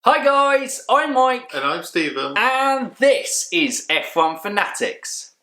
Hi guys, I'm Mike. And I'm Stephen. And this is F1 Fanatics.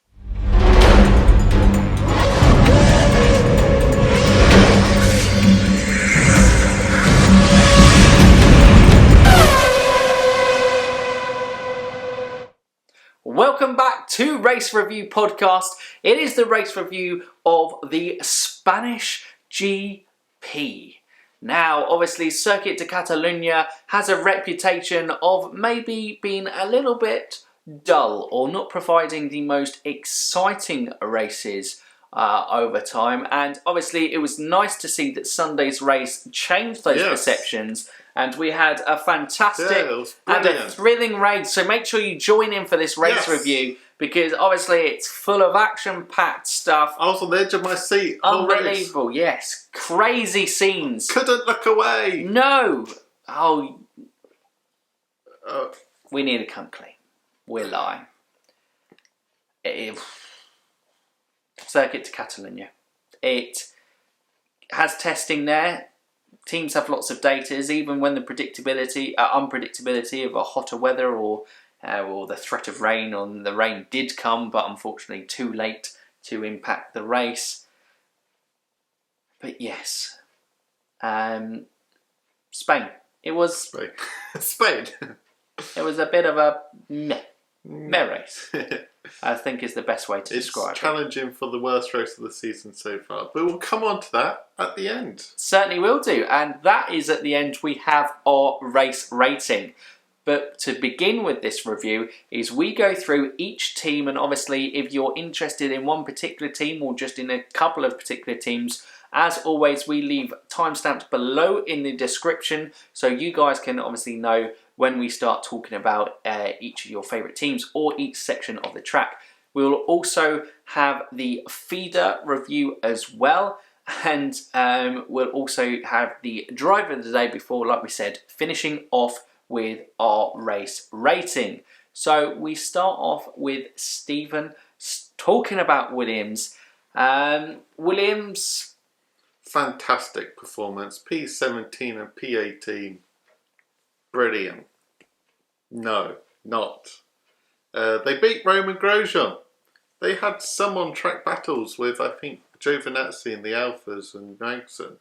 Welcome back to Race Review Podcast. It is the race review of the Spanish GP. Now, obviously, Circuit de Catalunya has a reputation of maybe being a little bit dull or not providing the most exciting races over time. And obviously, it was nice to see that Sunday's race changed those perceptions. And we had a fantastic and a thrilling race. So make sure you join in for this race review, because obviously it's full of action-packed stuff. I was on the edge of my seat. Unbelievable, yes. Crazy scenes. Couldn't look away. No. Oh. We need to come clean. We're lying. Circuit de Catalunya. It has testing there. Teams have lots of data, even when the unpredictability of a hotter weather or the threat of rain, the rain did come, but unfortunately too late to impact the race. But yes, Spain. It was Spain. It was a bit of a meh race. I think is the best way to describe it. It's challenging for the worst race of the season so far, but we'll come on to that at the end. Certainly will do, and that is at the end we have our race rating. But to begin with this review is we go through each team, and obviously if you're interested in one particular team or just in a couple of particular teams, as always we leave timestamps below in the description so you guys can obviously know when we start talking about each of your favourite teams or each section of the track. We'll also have the feeder review as well, and we'll also have the driver of the day before, like we said, finishing off with our race rating. So we start off with Stephen talking about Williams. Williams, fantastic performance. P17 and P18. Brilliant. No, not. They beat Roman Grosjean. They had some on-track battles with, I think, Giovinazzi in the Alphas and Magnussen.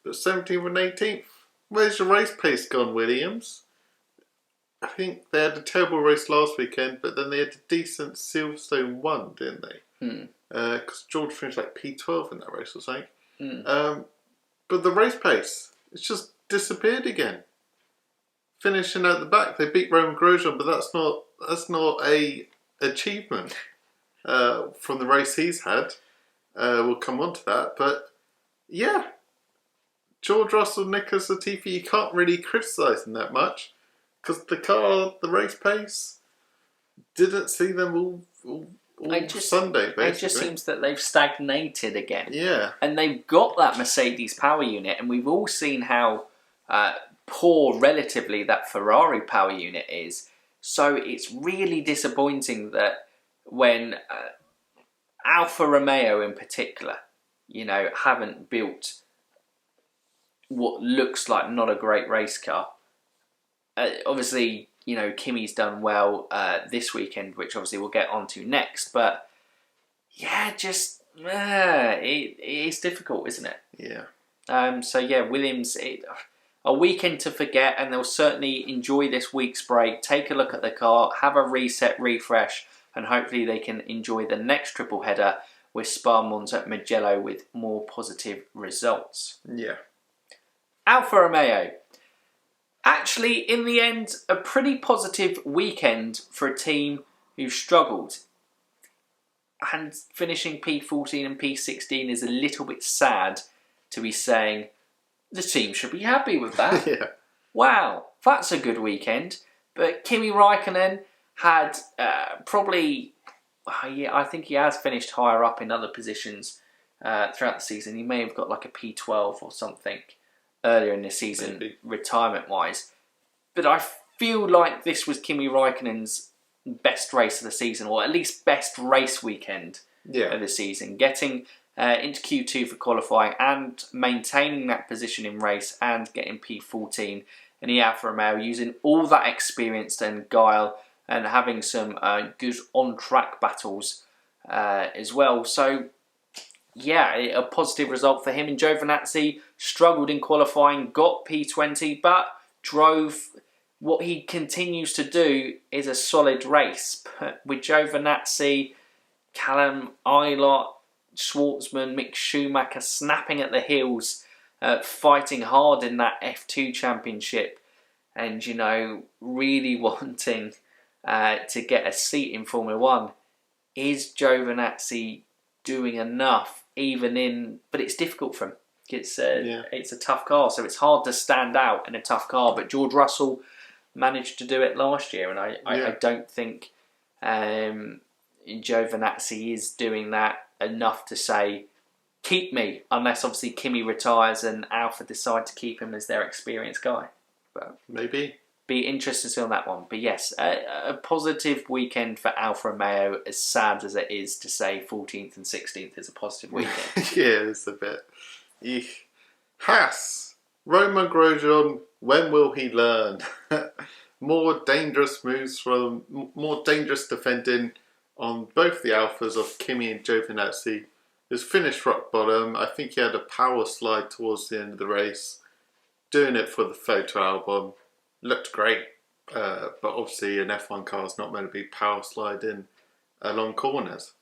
But 17th and 18th, where's your race pace gone, Williams? I think they had a terrible race last weekend, but then they had a decent Silverstone 1, didn't they? Because George finished like P12 in that race or something. But the race pace, it's just disappeared again. Finishing at the back, they beat Roman Grosjean, but that's not a achievement from the race he's had. We'll come on to that, but yeah, George Russell, Nicholas Latifi, you can't really criticise them that much because the race pace, didn't see them all Sunday. Basically, it just seems that they've stagnated again. Yeah, and they've got that Mercedes power unit, and we've all seen how poor relatively that Ferrari power unit is. So it's really disappointing that when Alfa Romeo in particular, haven't built what looks like not a great race car. Obviously, Kimi's done well this weekend, which obviously we'll get onto next. But yeah, just it's difficult, isn't it? Yeah. So yeah, Williams. A weekend to forget, and they'll certainly enjoy this week's break, take a look at the car, have a reset, refresh, and hopefully they can enjoy the next triple header with Spa, Monza, Mugello with more positive results. Yeah. Alfa Romeo. Actually, in the end, a pretty positive weekend for a team who struggled. And finishing P14 and P16 is a little bit sad to be saying. The team should be happy with that. Yeah. Wow, that's a good weekend. But Kimi Raikkonen had probably, I think he has finished higher up in other positions throughout the season. He may have got like a P12 or something earlier in the season, retirement-wise. But I feel like this was Kimi Raikkonen's best race of the season, or at least best race weekend of the season. Getting into Q2 for qualifying and maintaining that position in race and getting P14 in the Alfa Romeo, using all that experience and guile and having some good on-track battles as well. So, yeah, a positive result for him. And Giovinazzi struggled in qualifying, got P20, but drove. What he continues to do is a solid race. But with Giovinazzi, Callum Eilert, Schwartzman, Mick Schumacher snapping at the heels, fighting hard in that F2 championship, and really wanting to get a seat in Formula 1. Is Giovinazzi doing enough? But it's difficult for him. It's a tough car, so it's hard to stand out in a tough car. But George Russell managed to do it last year, and I don't think Giovinazzi is doing that enough to say, keep me, unless obviously Kimi retires and Alfa decide to keep him as their experienced guy. But maybe. Be interested to see on that one. But yes, a positive weekend for Alfa Romeo, as sad as it is to say 14th and 16th is a positive weekend. Yeah, it's a bit. Eesh. Haas, Romain Grosjean, when will he learn? More dangerous moves more dangerous defending on both the Alphas of Kimi and Giovinazzi. His finished rock bottom. I think he had a power slide towards the end of the race. Doing it for the photo album. Looked great. But obviously an F1 car is not meant to be power sliding along corners.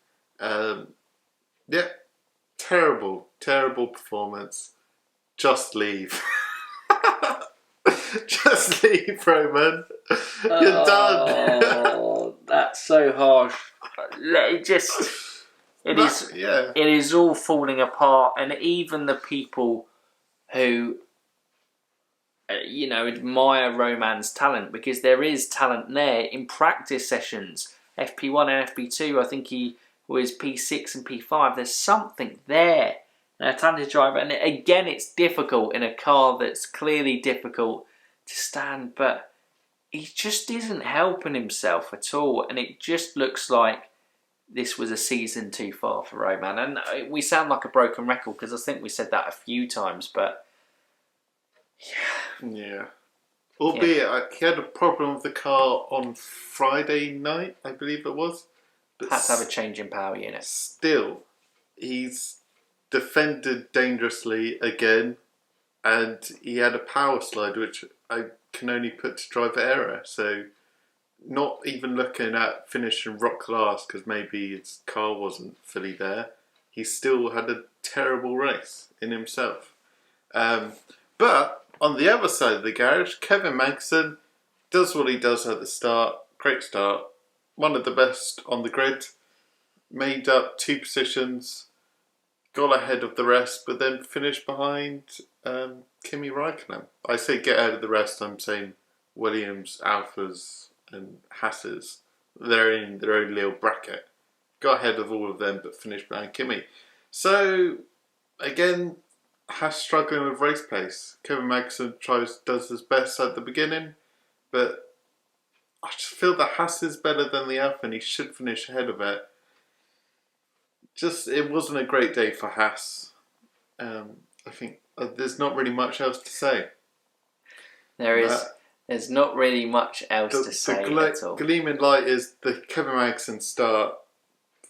Terrible performance. Just leave. Just leave, Roman. You're done. That's so harsh. It is all falling apart, and even the people who admire Roman's talent, because there is talent there in practice sessions, FP1 and FP2. I think he was P6 and P5. There's something there. A talented driver, and again, it's difficult in a car that's clearly difficult to stand, but he just isn't helping himself at all, and it just looks like this was a season too far for Roman. And we sound like a broken record, because I think we said that a few times, but yeah. Albeit, he had a problem with the car on Friday night, I believe it was. But had to have a change in power unit. Still, he's defended dangerously again, and he had a power slide, which I can only put to driver error. So, not even looking at finishing rock last, because maybe his car wasn't fully there, he still had a terrible race in himself. But on the other side of the garage, Kevin Magnussen does what he does at the start. Great start. One of the best on the grid. Made up 2 positions. Got ahead of the rest, but then finished behind Kimi Räikkönen. I say get ahead of the rest, I'm saying Williams, Alphas and Haas's. They're in their own little bracket. Got ahead of all of them, but finished behind Kimi. So, again, Haas struggling with race pace. Kevin Magnussen does his best at the beginning, but I just feel that Haas is better than the Alfa and he should finish ahead of it. It wasn't a great day for Haas. I think there's not really much else to say. There's not really much else to say at all. The gleaming light is the Kevin Magnussen start,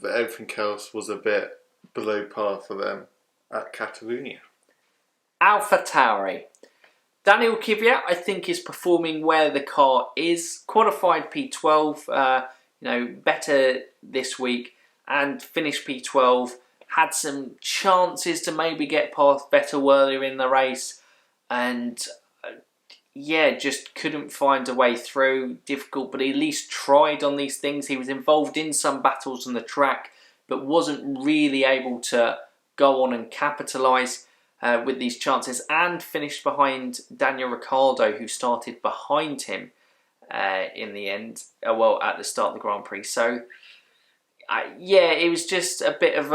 but everything else was a bit below par for them at Catalonia. Alpha Tauri. Daniel Kvyat, I think, is performing where the car is. Qualified P12, better this week, and finished P12. Had some chances to maybe get past Vettel earlier in the race, and just couldn't find a way through. Difficult, but he at least tried on these things. He was involved in some battles on the track, but wasn't really able to go on and capitalise with these chances, and finished behind Daniel Ricciardo, who started behind him in the end, at the start of the Grand Prix. So, it was just a bit of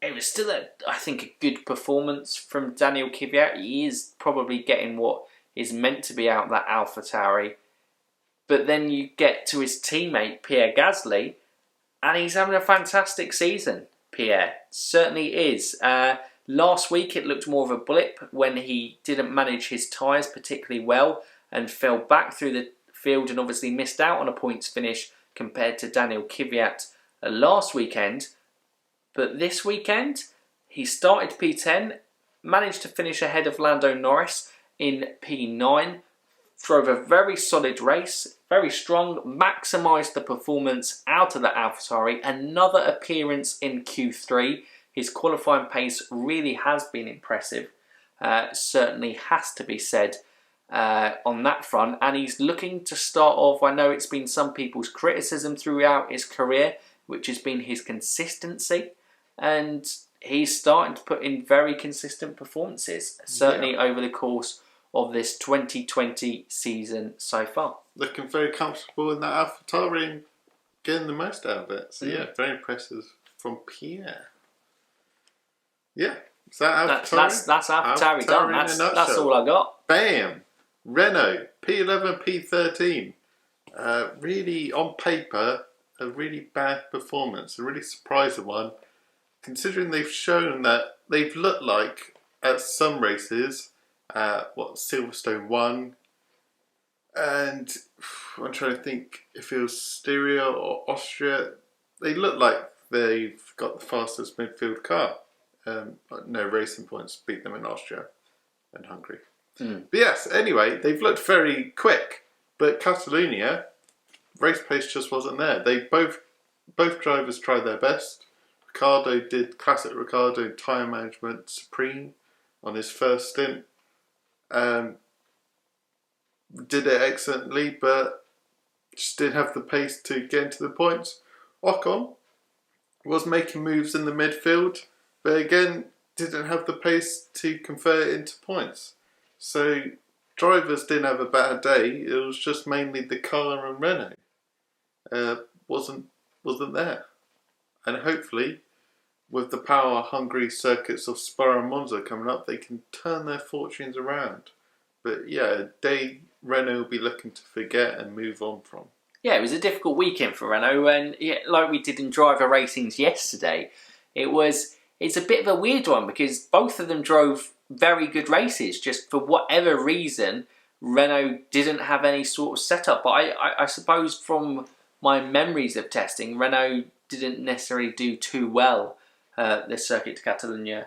it was still, I think, a good performance from Daniel Kvyat. He is probably getting what is meant to be out that Alpha Tauri. But then you get to his teammate, Pierre Gasly, and he's having a fantastic season, Pierre. Certainly is. Last week it looked more of a blip when he didn't manage his tyres particularly well and fell back through the field and obviously missed out on a points finish compared to Daniel Kvyat last weekend. But this weekend he started P10, managed to finish ahead of Lando Norris in P9, drove a very solid race, very strong, maximised the performance out of the AlphaTauri. Another appearance in Q3. His qualifying pace really has been impressive. Certainly has to be said on that front. And he's looking to start off, I know it's been some people's criticism throughout his career, which has been his consistency. And he's starting to put in very consistent performances, certainly over the course of this 2020 season so far. Looking very comfortable in that AlphaTauri and getting the most out of it. So yeah, very impressive from Pierre. Yeah, is that AlphaTauri? That's AlphaTauri done. That's all I got. Bam! Renault, P11, P13. Really, on paper, a really bad performance. A really surprising one. Considering they've shown that they've looked like, at some races, Silverstone 1, and I'm trying to think if it was Styria or Austria, they look like they've got the fastest midfield car. No racing points beat them in Austria and Hungary. But yes, anyway, they've looked very quick, but Catalonia, race pace just wasn't there. They both drivers tried their best. Ricciardo did classic Ricciardo tyre management supreme on his first stint. Did it excellently, but just didn't have the pace to get into the points. Ocon was making moves in the midfield, but again, didn't have the pace to convert it into points. So drivers didn't have a bad day. It was just mainly the car and Renault wasn't there. And hopefully, with the power-hungry circuits of Spa and Monza coming up, they can turn their fortunes around. But yeah, a day Renault will be looking to forget and move on from. Yeah, it was a difficult weekend for Renault, and like we did in driver ratings yesterday, it's a bit of a weird one because both of them drove very good races. Just for whatever reason, Renault didn't have any sort of setup. But I suppose from my memories of testing, Renault didn't necessarily do too well the Circuit de Catalunya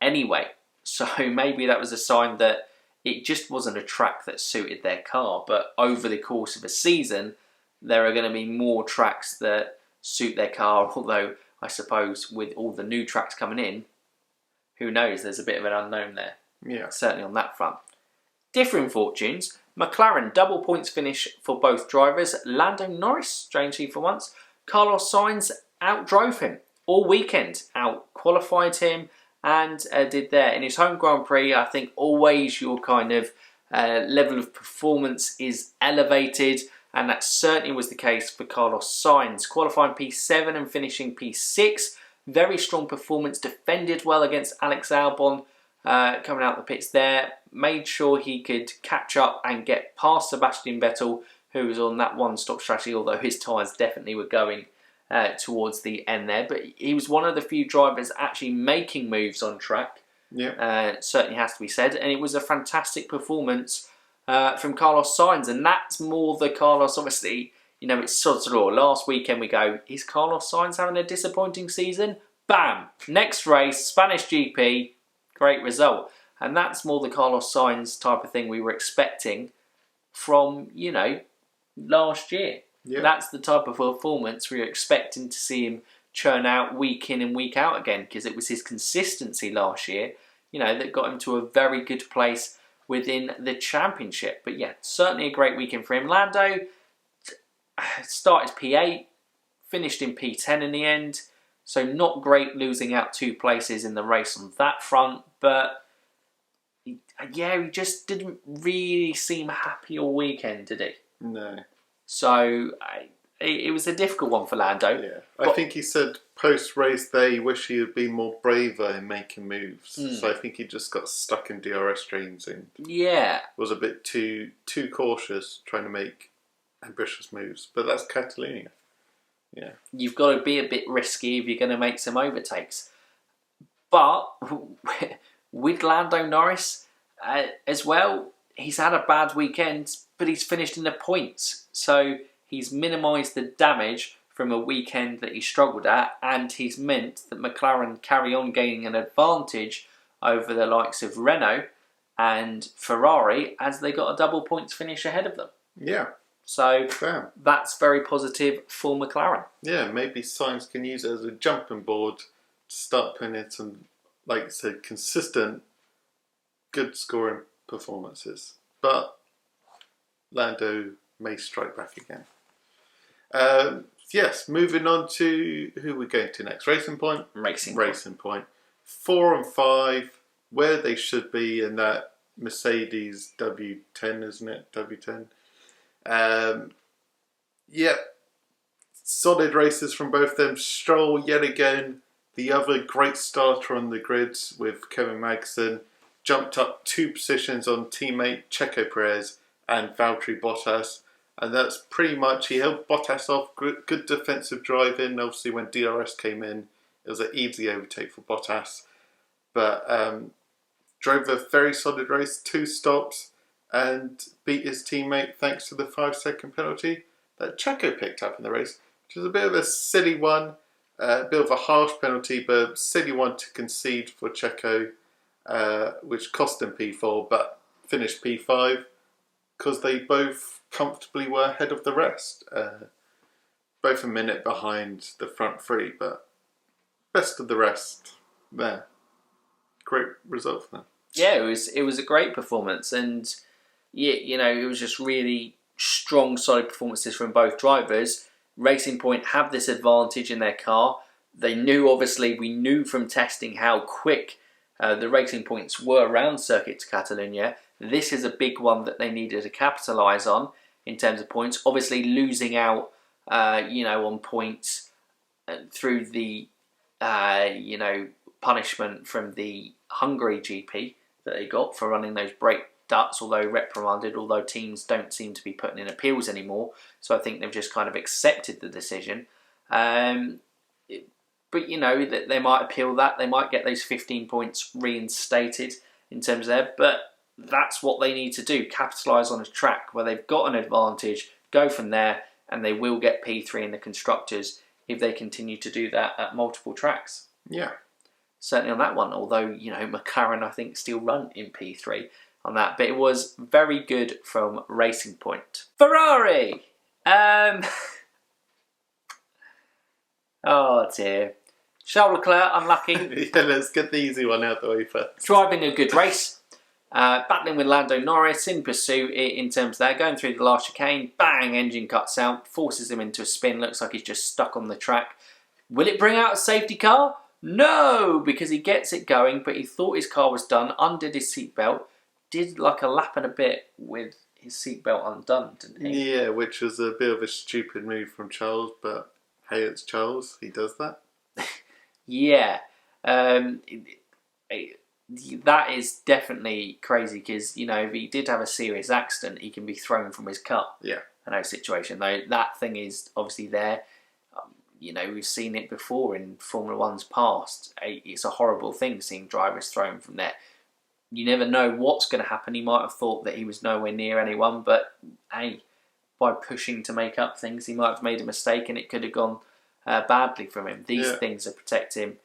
anyway. So maybe that was a sign that it just wasn't a track that suited their car. But over the course of a season, there are going to be more tracks that suit their car. Although I suppose with all the new tracks coming in, who knows, there's a bit of an unknown there. Yeah. Certainly on that front. Differing fortunes. McLaren, double points finish for both drivers. Lando Norris, strangely for once. Carlos Sainz outdrove him all weekend, out-qualified him and did there. In his home Grand Prix, I think always your kind of level of performance is elevated, and that certainly was the case for Carlos Sainz. Qualifying P7 and finishing P6. Very strong performance, defended well against Alex Albon coming out the pits there. Made sure he could catch up and get past Sebastian Vettel, who was on that one-stop strategy, although his tyres definitely were going towards the end there. But he was one of the few drivers actually making moves on track. Yeah. Certainly has to be said. And it was a fantastic performance from Carlos Sainz. And that's more the Carlos, obviously, you know, it's sod's law. Last weekend we go, is Carlos Sainz having a disappointing season? Bam! Next race, Spanish GP, great result. And that's more the Carlos Sainz type of thing we were expecting from, you know, last year. Yeah. That's the type of performance we were expecting to see him churn out week in and week out again, because it was his consistency last year, you know, that got him to a very good place within the championship. But yeah, certainly a great weekend for him. Lando started P8, finished in P10 in the end, so not great losing out 2 places in the race on that front, but yeah, he just didn't really seem happy all weekend, did he? No. So it was a difficult one for Lando. Yeah, I think he said post-race they wish he had been more braver in making moves. So I think he just got stuck in DRS streams and was a bit too cautious trying to make ambitious moves. But that's Catalonia. Yeah, you've got to be a bit risky if you're going to make some overtakes. But with Lando Norris as well, he's had a bad weekend, but he's finished in the points. So he's minimised the damage from a weekend that he struggled at, and he's meant that McLaren carry on gaining an advantage over the likes of Renault and Ferrari as they got a double points finish ahead of them. Yeah. So Fair. that's very positive for McLaren. Yeah, maybe Sainz can use it as a jumping board to start putting in some, like you said, consistent, good scoring performances. But Lando may strike back again. Yes, moving on to who we're going to next. Racing Point. Racing Point. 4 and 5, where they should be in that Mercedes W10, isn't it? W10. Yep. Solid races from both of them. Stroll, yet again, the other great starter on the grids with Kevin Magnussen, jumped up 2 positions on teammate Checo Perez and Valtteri Bottas. And that's pretty much, he held Bottas off, good defensive driving. Obviously, when DRS came in, it was an easy overtake for Bottas. But drove a very solid race, 2 stops, and beat his teammate thanks to the 5-second penalty that Checo picked up in the race, which was a bit of a silly one, a bit of a harsh penalty, but a silly one to concede for Checo, which cost him P4, but finished P5 because they both comfortably were ahead of the rest. Both a minute behind the front 3, but best of the rest there. Great result for them. Yeah, it was a great performance, and yeah, it was just really strong, solid performances from both drivers. Racing Point have this advantage in their car. We knew from testing how quick the Racing Points were around Circuit de Catalunya. This is a big one that they needed to capitalise on in terms of points. Obviously, losing out, on points through the, punishment from the Hungary GP that they got for running those brake ducts, although reprimanded, although teams don't seem to be putting in appeals anymore. So I think they've just kind of accepted the decision. But, that they might appeal that. They might get those 15 points reinstated in terms of there. But that's what they need to do. Capitalise on a track where they've got an advantage, go from there, and they will get P3 in the Constructors if they continue to do that at multiple tracks. Yeah. Certainly on that one, although, McLaren, I think, still run in P3 on that. But it was very good from Racing Point. Ferrari! Oh dear. Charles Leclerc, unlucky. Yeah, let's get the easy one out the way first. Driving a good race. Battling with Lando Norris in pursuit in terms of that. Going through the last chicane, bang, engine cuts out, forces him into a spin. Looks like he's just stuck on the track. Will it bring out a safety car? No, because he gets it going, but he thought his car was done, undid his seatbelt, did like a lap and a bit with his seatbelt undone, didn't he? Yeah, which was a bit of a stupid move from Charles, but hey, it's Charles, he does that. Yeah. That is definitely crazy because, if he did have a serious accident, he can be thrown from his car. Yeah. In that situation, though, that thing is obviously there. We've seen it before in Formula One's past. It's a horrible thing seeing drivers thrown from there. You never know what's going to happen. He might have thought that he was nowhere near anyone, but hey, by pushing to make up things, he might have made a mistake and it could have gone badly from him. These things that protect him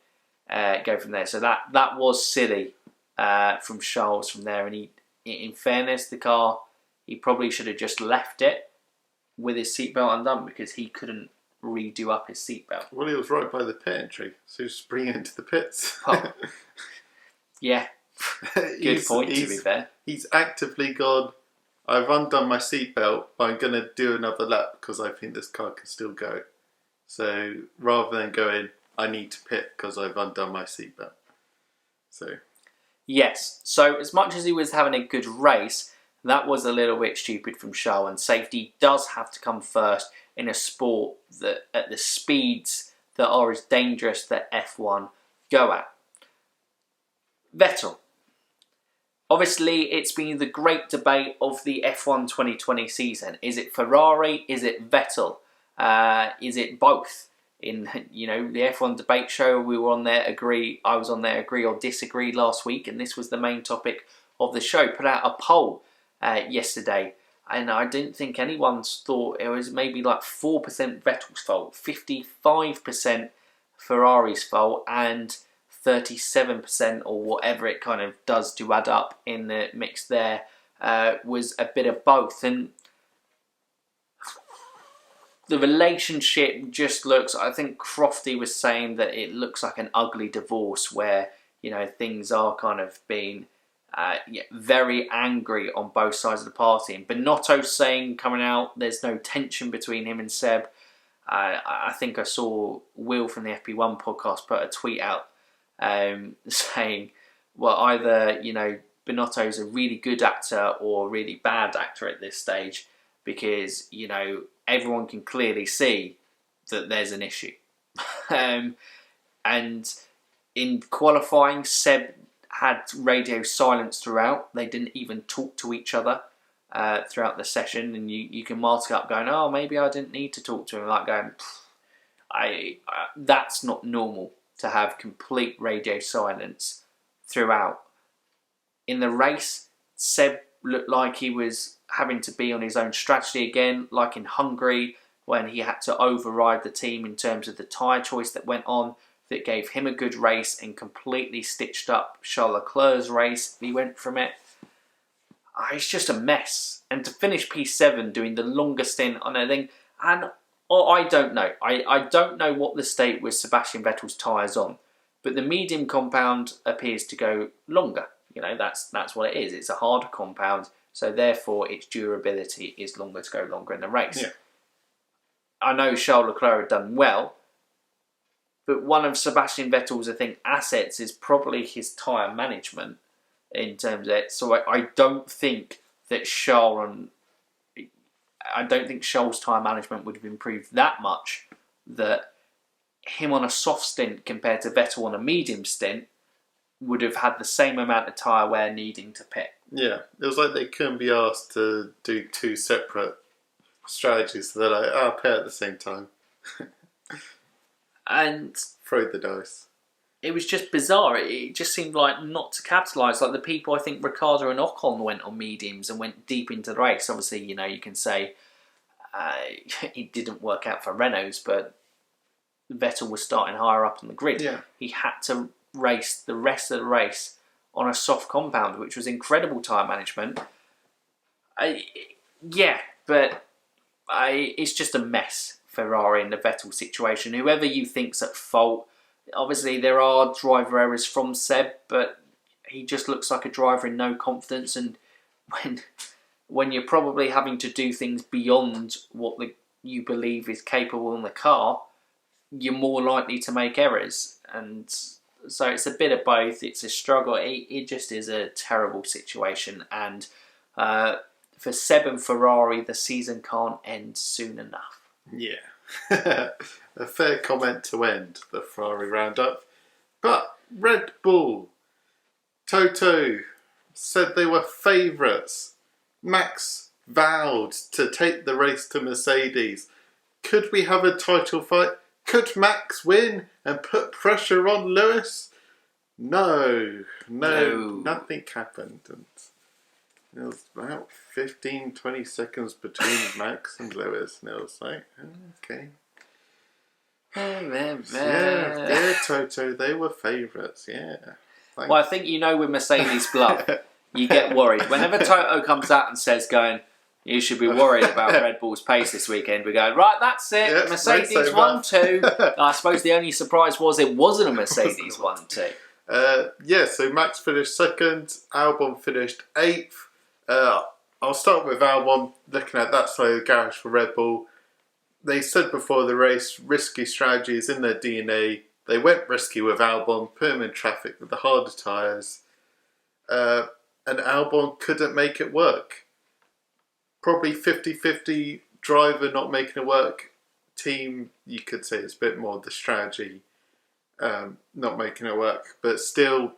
go from there. So that was silly from Charles from there. And he, in fairness, the car, he probably should have just left it with his seatbelt undone because he couldn't redo up his seatbelt. Well, he was right by the pit entry, so he was springing into the pits. Oh. Yeah, good point, to be fair. He's actively gone, I've undone my seatbelt, but I'm going to do another lap because I think this car can still go. So rather than going, I need to pit because I've undone my seatbelt. So yes, so as much as he was having a good race, that was a little bit stupid from Charles, and safety does have to come first in a sport that at the speeds that are as dangerous that F1 go at. Vettel. Obviously, it's been the great debate of the F1 2020 season. Is it Ferrari? Is it Vettel? Is it both? in the F1 debate show. We were on there, I was on there, agree or disagree last week, and this was the main topic of the show. Put out a poll yesterday, and I didn't think anyone's thought it was maybe like 4% Vettel's fault, 55% Ferrari's fault, and 37% or whatever it kind of does to add up in the mix there was a bit of both. And the relationship just looks, I think Crofty was saying that it looks like an ugly divorce where, things are kind of being very angry on both sides of the party. And Binotto saying, coming out, there's no tension between him and Seb. I think I saw Will from the FP1 podcast put a tweet out saying, well, either, Binotto's a really good actor or a really bad actor at this stage because, everyone can clearly see that there's an issue. And in qualifying, Seb had radio silence throughout. They didn't even talk to each other throughout the session, and you can mask up going, oh, maybe I didn't need to talk to him, like going, that's not normal to have complete radio silence throughout. In the race, Seb looked like he was having to be on his own strategy again, like in Hungary, when he had to override the team in terms of the tyre choice that went on, that gave him a good race and completely stitched up Charles Leclerc's race. He went from it. It's just a mess. And to finish P7 doing the longest stint on a thing, and I don't know. I don't know what the state was Sebastian Vettel's tyres on, but the medium compound appears to go longer. That's what it is. It's a harder compound, so therefore its durability is longer to go longer in the race. Yeah. I know Charles Leclerc had done well, but one of Sebastian Vettel's, I think, assets is probably his tyre management in terms of it. So I don't think that Charles' tyre management would have improved that much that him on a soft stint compared to Vettel on a medium stint would have had the same amount of tyre wear needing to pit. Yeah, it was like they couldn't be asked to do two separate strategies, so they're like, pit at the same time. And throw the dice. It was just bizarre. It just seemed like not to capitalise. Like the people, I think Ricciardo and Ocon went on mediums and went deep into the race. Obviously, you can say it didn't work out for Renault's, but Vettel was starting higher up on the grid. Yeah. He had to race the rest of the race on a soft compound, which was incredible tyre management. It's just a mess, Ferrari in the Vettel situation. Whoever you think's at fault, obviously there are driver errors from Seb, but he just looks like a driver in no confidence, and when you're probably having to do things beyond what you believe is capable in the car, you're more likely to make errors. And so it's a bit of both. It's a struggle. It just is a terrible situation. And for Seb and Ferrari, the season can't end soon enough. Yeah. A fair comment to end the Ferrari roundup. But Red Bull, Toto said they were favourites. Max vowed to take the race to Mercedes. Could we have a title fight? Could Max win and put pressure on Lewis? No, nothing happened. And it was about 15-20 seconds between Max and Lewis, and it was like, okay. Yeah, Toto, they were favourites, yeah. Well, I think with Mercedes bluff, you get worried. Whenever Toto comes out and says, you should be worried about Red Bull's pace this weekend, we go, right, that's it, yep, Mercedes 1-2. I suppose the only surprise was it wasn't a Mercedes 1-2. So Max finished second, Albon finished 8th. I'll start with Albon, looking at that side of the garage for Red Bull. They said before the race, risky strategies in their DNA. They went risky with Albon, put him in traffic with the harder tyres. And Albon couldn't make it work. Probably 50-50 driver not making it work. Team, you could say it's a bit more the strategy not making it work. But still,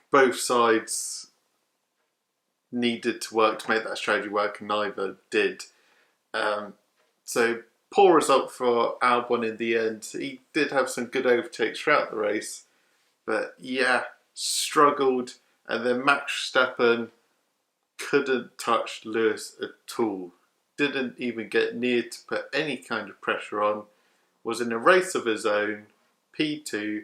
both sides needed to work to make that strategy work, and neither did. So poor result for Albon in the end. He did have some good overtakes throughout the race, but yeah, struggled. And then Max Verstappen couldn't touch Lewis at all. Didn't even get near to put any kind of pressure on. Was in a race of his own, P2.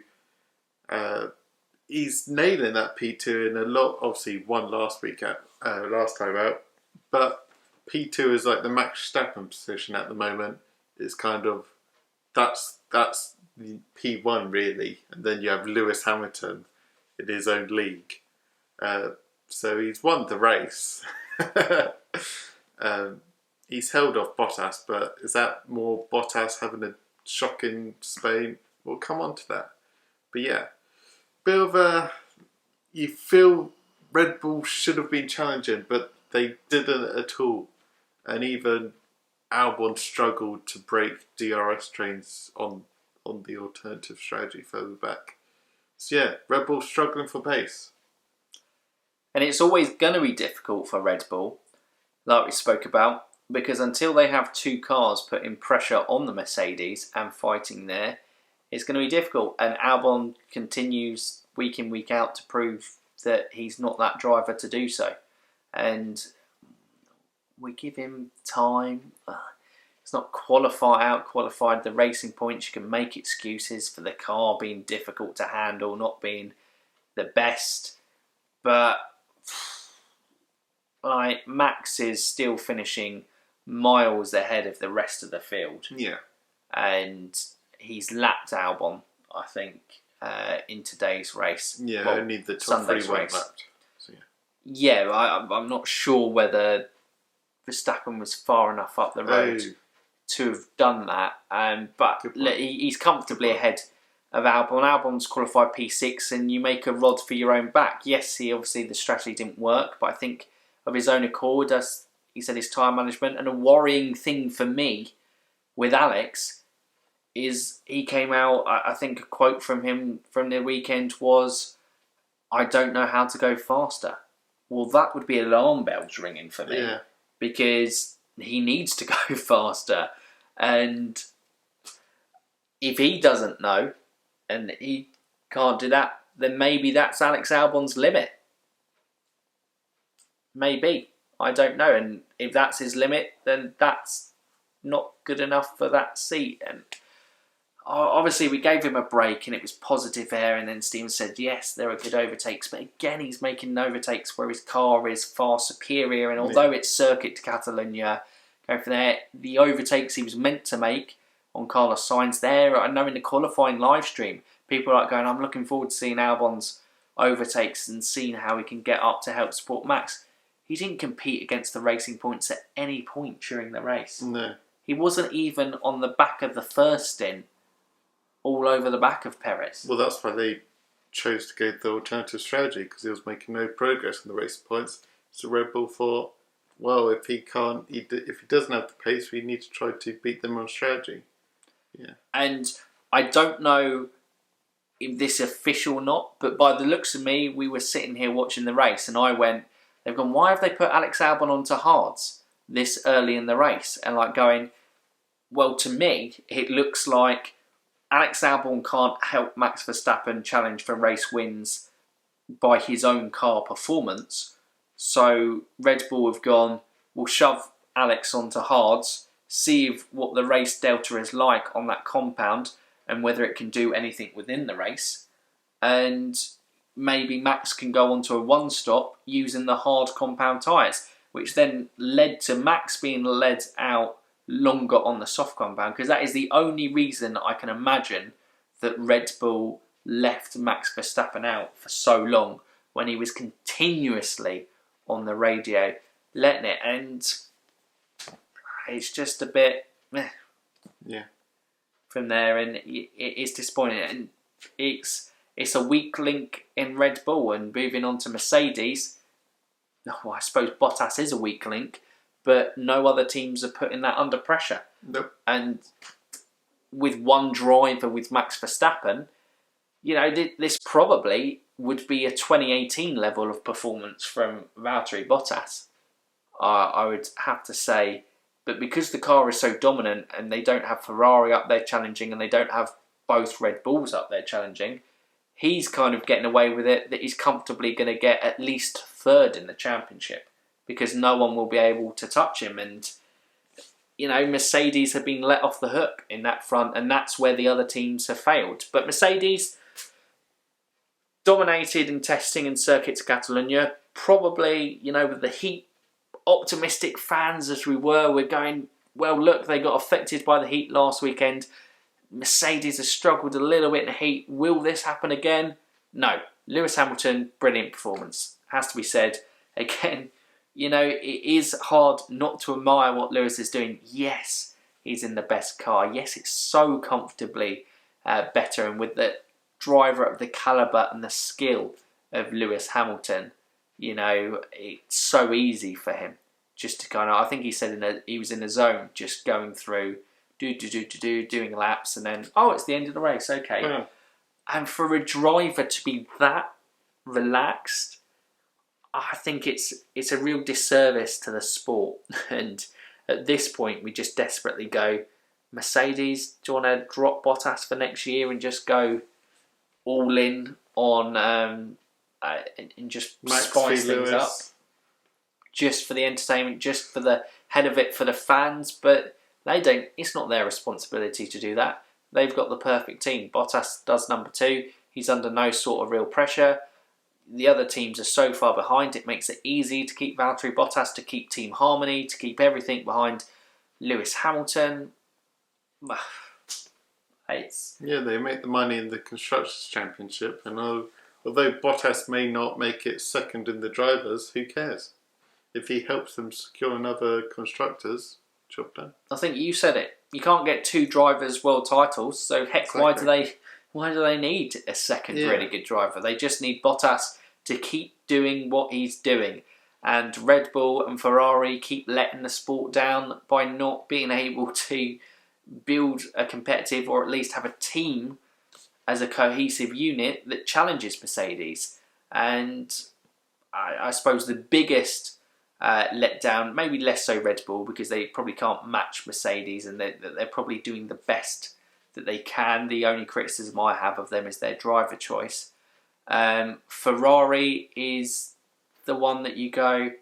He's nailing that P2 in a lot. Obviously, won last time out, but P2 is like the Max Verstappen position at the moment. It's kind of that's the P1 really, and then you have Lewis Hamilton in his own league. So he's won the race. He's held off Bottas, but is that more Bottas having a shock in Spain? We'll come on to that. But yeah, bit of a... You feel Red Bull should have been challenging, but they didn't at all. And even Albon struggled to break DRS trains on the alternative strategy further back. So yeah, Red Bull struggling for pace. And it's always going to be difficult for Red Bull, like we spoke about, because until they have two cars putting pressure on the Mercedes and fighting there, it's going to be difficult. And Albon continues week in, week out to prove that he's not that driver to do so. And we give him time. It's not out-qualified the racing points. You can make excuses for the car being difficult to handle, not being the best. But like Max is still finishing miles ahead of the rest of the field. Yeah. And he's lapped Albon, I think, in today's race. Yeah, well, only the top Sunday's three weren't race. lapped. So, yeah, I'm not sure whether Verstappen was far enough up the road to have done that. But he's comfortably ahead of Albon. Albon's qualified P6, and you make a rod for your own back. Yes, obviously the strategy didn't work, but I think of his own accord, as he said, his time management. And a worrying thing for me with Alex is he came out, I think a quote from him from the weekend was, "I don't know how to go faster." Well, that would be alarm bells ringing for me. Yeah. Because he needs to go faster. And if he doesn't know and he can't do that, then maybe that's Alex Albon's limit. Maybe. I don't know. And if that's his limit, then that's not good enough for that seat. And obviously we gave him a break and it was positive air, and then Steven said, yes, there are good overtakes. But again, he's making overtakes where his car is far superior. And although it's Circuit to Catalonia, going from there, the overtakes he was meant to make on Carlos Sainz there, I know in the qualifying live stream, people are like going, I'm looking forward to seeing Albon's overtakes and seeing how he can get up to help support Max. He didn't compete against the racing points at any point during the race. No. He wasn't even on the back of the first stint, all over the back of Perez. Well, that's why they chose to go the alternative strategy, because he was making no progress in the racing points. So Red Bull thought, well, if he doesn't have the pace, we need to try to beat them on strategy. Yeah. And I don't know if this is official or not, but by the looks of me, we were sitting here watching the race, and I went, they've gone, why have they put Alex Albon onto hards this early in the race? And like going, well, to me, it looks like Alex Albon can't help Max Verstappen challenge for race wins by his own car performance. So Red Bull have gone, we'll shove Alex onto hards, see what the race delta is like on that compound and whether it can do anything within the race. And maybe Max can go onto a one-stop using the hard compound tyres, which then led to Max being led out longer on the soft compound, because that is the only reason I can imagine that Red Bull left Max Verstappen out for so long when he was continuously on the radio letting it, and it's just a bit from there, and it's disappointing, and it's a weak link in Red Bull. And moving on to Mercedes, well, I suppose Bottas is a weak link, but no other teams are putting that under pressure. Nope. And with one driver, with Max Verstappen, you know, this probably would be a 2018 level of performance from Valtteri Bottas. I would have to say But because the car is so dominant and they don't have Ferrari up there challenging and they don't have both Red Bulls up there challenging, he's kind of getting away with it, that he's comfortably going to get at least third in the championship because no one will be able to touch him. And, you know, Mercedes have been let off the hook in that front, and that's where the other teams have failed. But Mercedes dominated in testing in Circuit Catalunya. Probably, you know, with the heat, optimistic fans as we were, we're going, well, look, they got affected by the heat last weekend. Mercedes has struggled a little bit in the heat. Will this happen again? No. Lewis Hamilton, brilliant performance. Has to be said. Again, you know, it is hard not to admire what Lewis is doing. Yes, he's in the best car. Yes, it's so comfortably better. And with the driver of the calibre and the skill of Lewis Hamilton, you know, it's so easy for him just to kind of, I think he said he was in the zone, just going through, doing laps, and then, oh, it's the end of the race, okay. Yeah. And for a driver to be that relaxed, I think it's a real disservice to the sport. And at this point, we just desperately go, Mercedes, do you want to drop Bottas for next year and just go all in on and just spice things up? Just for the entertainment, just for the head of it, for the fans, but they don't. It's not their responsibility to do that. They've got the perfect team. Bottas does number 2. He's under no sort of real pressure. The other teams are so far behind, it makes it easy to keep Valtteri Bottas, to keep team harmony, to keep everything behind Lewis Hamilton. Yeah, they make the money in the Constructors' Championship, and although Bottas may not make it second in the drivers, who cares? If he helps them secure another Constructors, job done. I think you said it. You can't get 2 drivers' world titles, so heck, exactly. Why do they need a second really good driver? They just need Bottas to keep doing what he's doing. And Red Bull and Ferrari keep letting the sport down by not being able to build a competitive, or at least have a team as a cohesive unit that challenges Mercedes. And I suppose the biggest letdown, maybe less so Red Bull, because they probably can't match Mercedes, and they're probably doing the best that they can. The only criticism I have of them is their driver choice. Ferrari is the one that you go,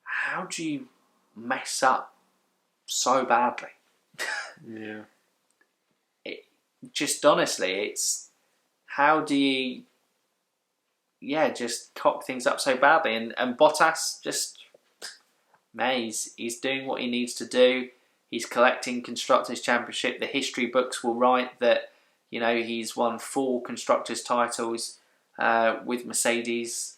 how do you mess up so badly? Yeah. Just honestly, it's how do you just cock things up so badly. And Bottas just, he's doing what he needs to do. He's collecting Constructors' Championship. The history books will write that, you know, he's won 4 Constructors' titles with Mercedes.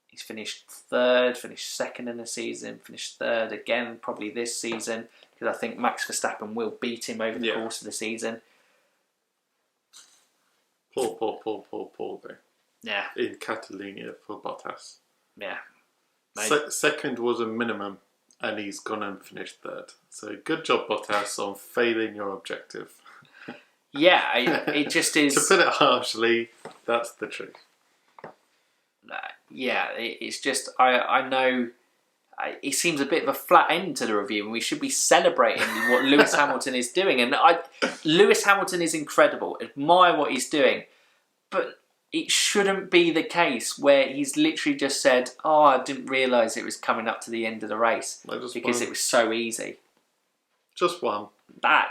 He's finished 3rd, finished 2nd in the season, finished 3rd again probably this season, because I think Max Verstappen will beat him over the course of the season. Poor though. Yeah. In Catalonia for Bottas. Yeah. Second was a minimum, and he's gone and finished 3rd. So good job, Bottas, on failing your objective. Yeah, it just is. To put it harshly, that's the truth. Yeah, it's just, I know it seems a bit of a flat end to the review, and we should be celebrating what Lewis Hamilton is doing. And Lewis Hamilton is incredible. Admire what he's doing. But it shouldn't be the case where he's literally just said, oh, I didn't realise it was coming up to the end of the race because it was so easy. Just one. That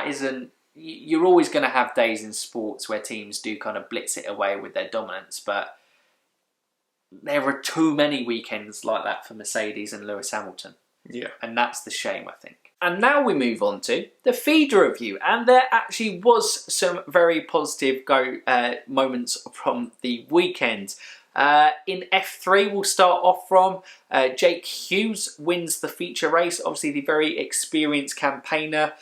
isn't... You're always going to have days in sports where teams do kind of blitz it away with their dominance, but there are too many weekends like that for Mercedes and Lewis Hamilton. Yeah. And that's the shame, I think. And now we move on to the Feedee review. And there actually was some very positive moments from the weekend. In F3, we'll start off from Jake Hughes wins the feature race. Obviously, the very experienced campaigner,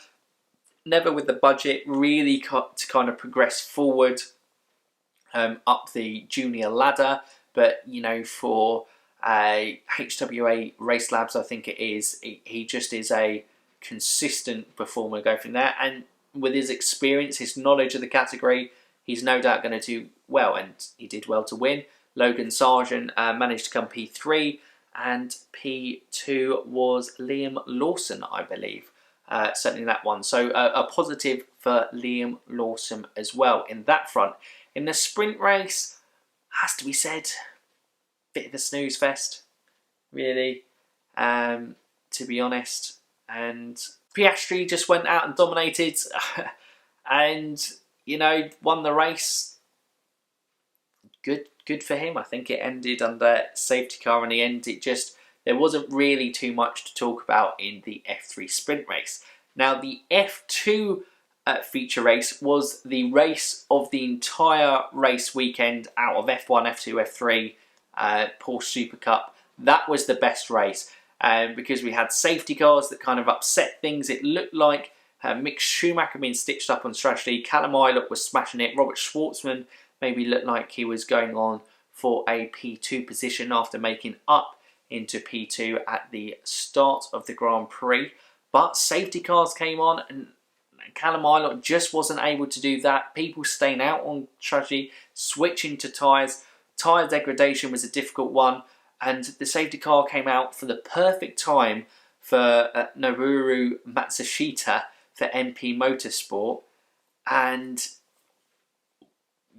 never with the budget, really to kind of progress forward up the junior ladder. But, you know, for HWA Race Labs, I think it is, he just is a consistent performer go from there. And with his experience, his knowledge of the category, he's no doubt going to do well. And he did well to win. Logan Sargent managed to come P3. and P2 was Liam Lawson, I believe. Certainly that one. So a positive for Liam Lawson as well in that front. In the sprint race, has to be said, bit of a snooze fest, really, to be honest. And Piastri just went out and dominated and, you know, won the race. Good for him. I think it ended under safety car in the end. There wasn't really too much to talk about in the F3 sprint race. Now, the F2 feature race was the race of the entire race weekend out of F1, F2, F3, Porsche Super Cup. That was the best race because we had safety cars that kind of upset things. It looked like Mick Schumacher being stitched up on strategy. Callum Ilott was smashing it. Robert Schwartzman maybe looked like he was going on for a P2 position after making up into P2 at the start of the Grand Prix. But safety cars came on and Callum Ilott just wasn't able to do that. People staying out on strategy, switching to tyres. Tyre degradation was a difficult one, and the safety car came out for the perfect time for Noboru Matsushita for MP Motorsport. And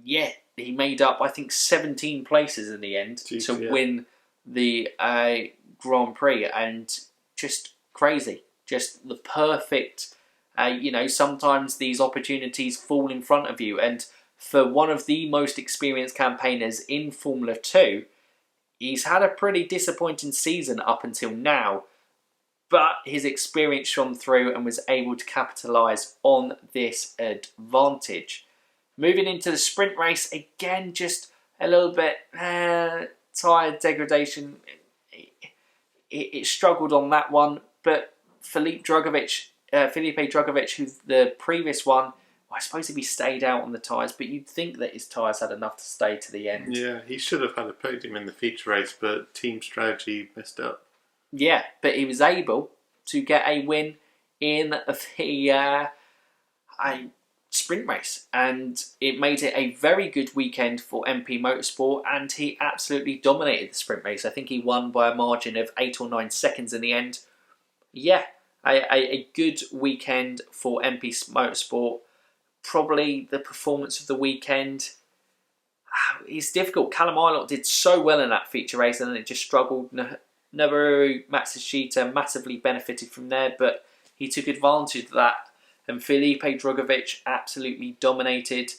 yeah, he made up, I think, 17 places in the end to win the Grand Prix, and just crazy. Just the perfect, you know, sometimes these opportunities fall in front of you, and for one of the most experienced campaigners in Formula 2, he's had a pretty disappointing season up until now, but his experience shone through and was able to capitalise on this advantage. Moving into the sprint race, again, just a little bit tyre degradation. It struggled on that one, but Felipe Drugovich, who the previous one, I suppose he stayed out on the tyres, but you'd think that his tyres had enough to stay to the end. Yeah, he should have had a podium in the feature race, but team strategy messed up. Yeah, but he was able to get a win in the sprint race, and it made it a very good weekend for MP Motorsport, and he absolutely dominated the sprint race. I think he won by a margin of 8 or 9 seconds in the end. Yeah, a good weekend for MP Motorsport. Probably the performance of the weekend. It's difficult. Callum Ilott did so well in that feature race, and then it just struggled. Noboru Matsushita massively benefited from there, but he took advantage of that. And Felipe Drugovich absolutely dominated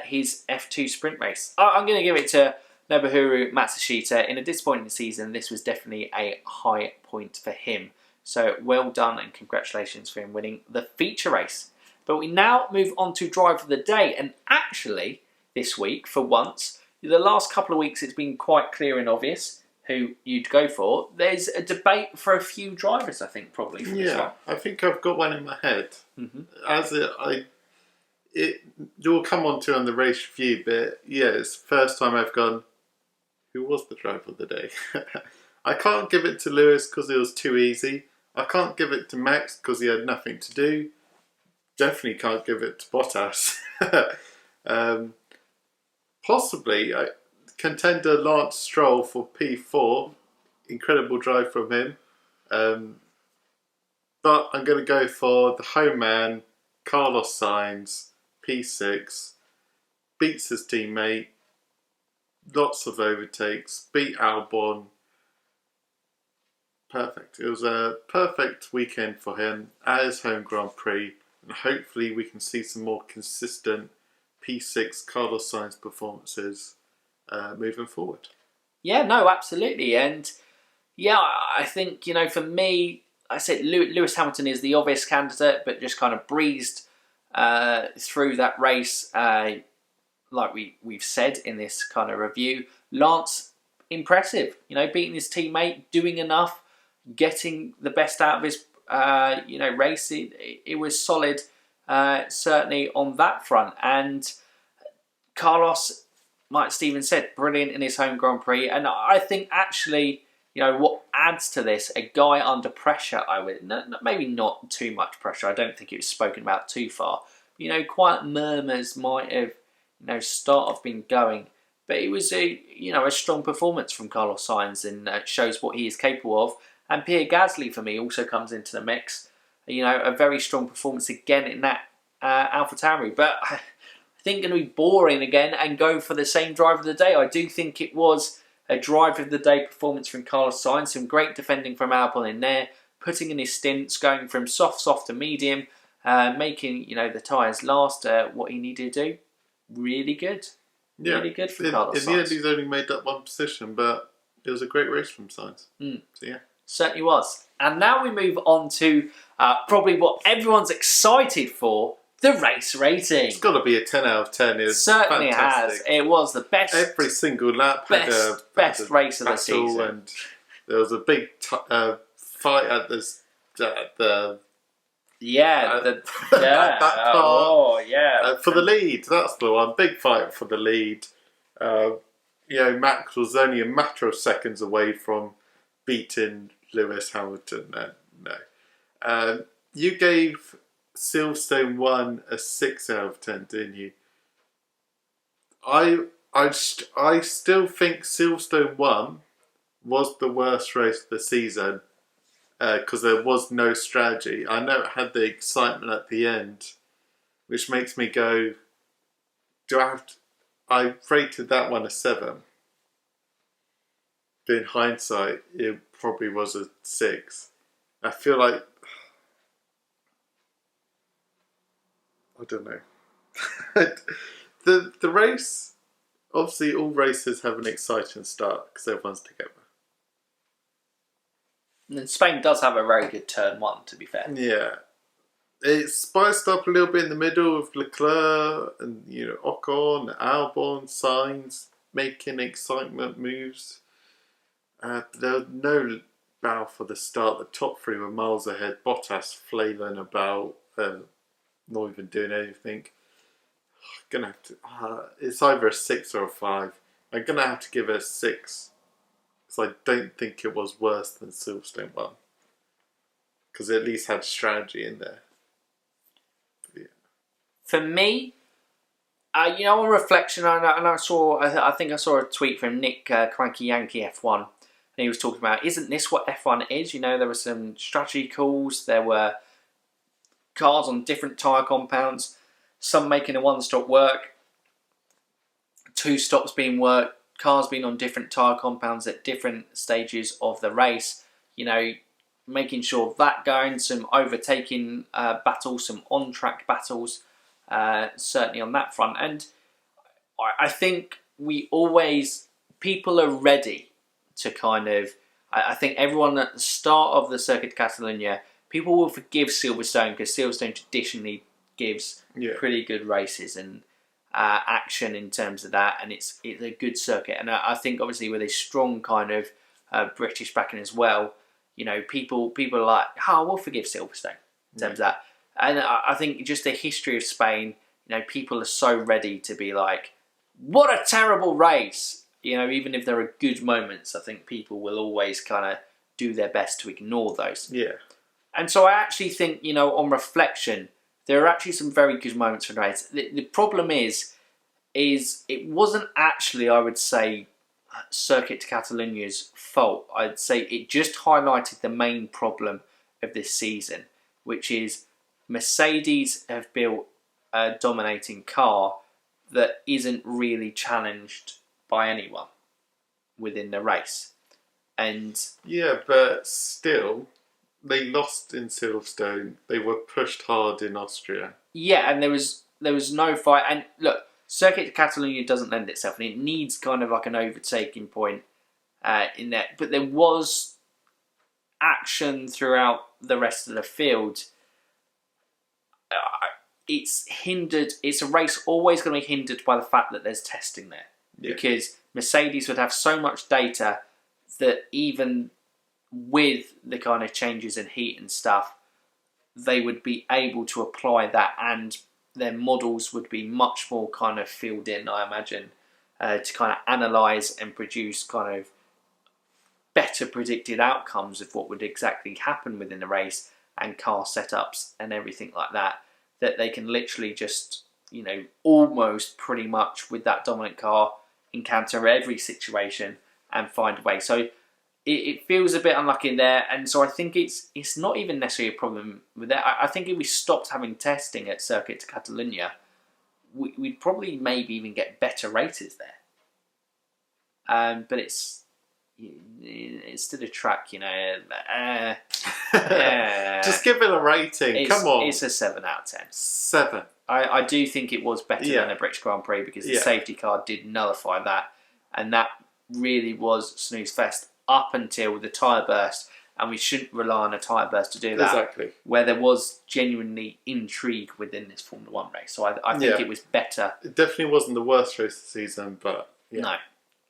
his F2 sprint race. I'm going to give it to Noboru Matsushita. In a disappointing season, this was definitely a high point for him. So well done and congratulations for him winning the feature race. But we now move on to driver of the day. And actually, this week, for once, the last couple of weeks it's been quite clear and obvious who you'd go for. There's a debate for a few drivers, I think, probably. For this one. I think I've got one in my head. Mm-hmm. You'll come on to on the race review, but yeah, it's the first time I've gone, who was the driver of the day? I can't give it to Lewis because it was too easy. I can't give it to Max because he had nothing to do. Definitely can't give it to Bottas. Possibly contender Lance Stroll for P4. Incredible drive from him. But I'm going to go for the home man, Carlos Sainz, P6. Beats his teammate. Lots of overtakes. Beat Albon. Perfect. It was a perfect weekend for him at his home Grand Prix. And hopefully we can see some more consistent P6 Carlos Sainz performances moving forward. Yeah, no, absolutely. And yeah, I think, you know, for me, I said Lewis Hamilton is the obvious candidate, but just kind of breezed through that race, like we've said in this kind of review. Lance, impressive, you know, beating his teammate, doing enough, getting the best out of his race. It was solid, certainly on that front. And Carlos, like Stephen said, brilliant in his home Grand Prix. And I think actually, you know, what adds to this, a guy under pressure, maybe not too much pressure. I don't think it was spoken about too far. You know, quiet murmurs might have, start of been going. but it was a strong performance from Carlos Sainz, and shows what he is capable of. And Pierre Gasly for me also comes into the mix. A very strong performance again in that Alfa Tauri, but I think going to be boring again and go for the same driver of the day. I do think it was a driver of the day performance from Carlos Sainz. Some great defending from Albon in there, putting in his stints, going from soft to medium, making the tyres last what he needed to do. Really good. Yeah. Really good for Carlos Sainz. In the end, he's only made that one position, but it was a great race from Sainz. So yeah. Certainly was. And now we move on to probably what everyone's excited for, the race rating. It's got to be a 10 out of 10. It certainly fantastic. has. It was the best. Every single lap best race of the season. And there was a big fight at this that part. For the lead. That's the one. Big fight for the lead. Max was only a matter of seconds away from beating Lewis Hamilton. No. You gave Silverstone 1 a 6 out of 10, didn't you? I still think Silverstone 1 was the worst race of the season because there was no strategy. I know it had the excitement at the end, which makes me go, I rated that one a 7. But in hindsight, it probably was a 6. I feel like, I don't know. The race, obviously all races have an exciting start because everyone's together. And Spain does have a very good turn 1, to be fair. Yeah. It's spiced up a little bit in the middle with Leclerc and Ocon, Albon, Sainz making excitement moves. There was no battle for the start. The top 3 were miles ahead. Bottas flailing about, not even doing anything. Gonna have to. It's either a 6 or a 5. I'm gonna have to give it a 6 because I don't think it was worse than Silverstone 1 because it at least had strategy in there. Yeah. For me, on reflection, I think I saw a tweet from Nick Cranky Yankee F1. And he was talking about, isn't this what F1 is? There were some strategy calls. There were cars on different tyre compounds. Some making a 1-stop work. 2 stops being worked. Cars being on different tyre compounds at different stages of the race. Making sure that going. Some overtaking battles. Some on-track battles. Certainly on that front. And I think people are ready to I think everyone at the start of the Circuit de Catalunya, people will forgive Silverstone because Silverstone traditionally gives pretty good races and action in terms of that, and it's a good circuit. And I think obviously with a strong British backing as well, people are like, we'll forgive Silverstone in terms of that. And I think just the history of Spain, people are so ready to be like, what a terrible race. Even if there are good moments, I think people will always do their best to ignore those. Yeah. And so I actually think, on reflection, there are actually some very good moments for the race. The problem is it wasn't actually, I would say, Circuit de Catalunya's fault. I'd say it just highlighted the main problem of this season, which is Mercedes have built a dominating car that isn't really challenged by anyone within the race. And yeah, but still, they lost in Silverstone. They were pushed hard in Austria. Yeah, and there was no fight. And look, Circuit de Catalunya doesn't lend itself, and it needs like an overtaking point in there. But there was action throughout the rest of the field. It's hindered. It's a race always going to be hindered by the fact that there's testing there. Yeah. Because Mercedes would have so much data that even with the changes in heat and stuff, they would be able to apply that, and their models would be much more filled in, I imagine, to analyse and produce better predicted outcomes of what would exactly happen within the race and car setups and everything like that, that they can literally just, almost pretty much with that dominant car, encounter every situation and find a way. So it feels a bit unlucky there, and so I think it's not even necessarily a problem with that. I think if we stopped having testing at Circuit de Catalunya, we'd probably maybe even get better races there. But it's still a track, you know. Just give it a rating. Come on. It's a 7 out of 10. 7. I do think it was better than the British Grand Prix because the safety car did nullify that, and that really was snooze fest up until the tyre burst, and we shouldn't rely on a tyre burst to do that. Exactly. Where there was genuinely intrigue within this Formula 1 race. So I think it was better. It definitely wasn't the worst race of the season, but no.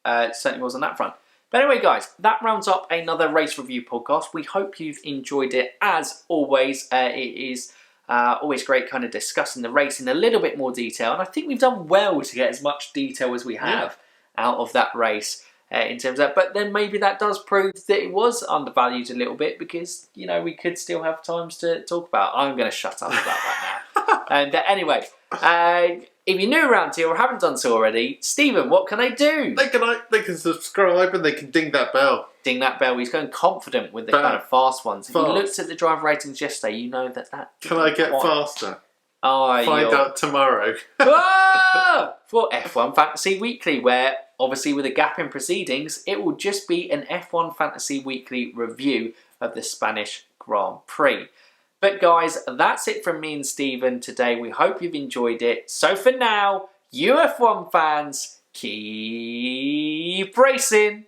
It certainly was on that front. But anyway, guys, that rounds up another race review podcast. We hope you've enjoyed it. As always, it is always great kind of discussing the race in a little bit more detail. And I think we've done well to get as much detail as we have out of that race. In terms of that, but then maybe that does prove that it was undervalued a little bit because, you know, we could still have times to talk about. I'm going to shut up about that now. And anyway, if you're new around here or haven't done so already, Stephen, what can they do? They can subscribe and they can ding that bell. Ding that bell. He's going confident with the kind of fast ones. If you looked at the driver ratings yesterday, you know that. Can I get faster? Oh, Find out tomorrow. For F1 Fantasy Weekly, where obviously with a gap in proceedings, it will just be an F1 Fantasy Weekly review of the Spanish Grand Prix. But guys, that's it from me and Stephen today. We hope you've enjoyed it. So for now, you F1 fans, keep racing.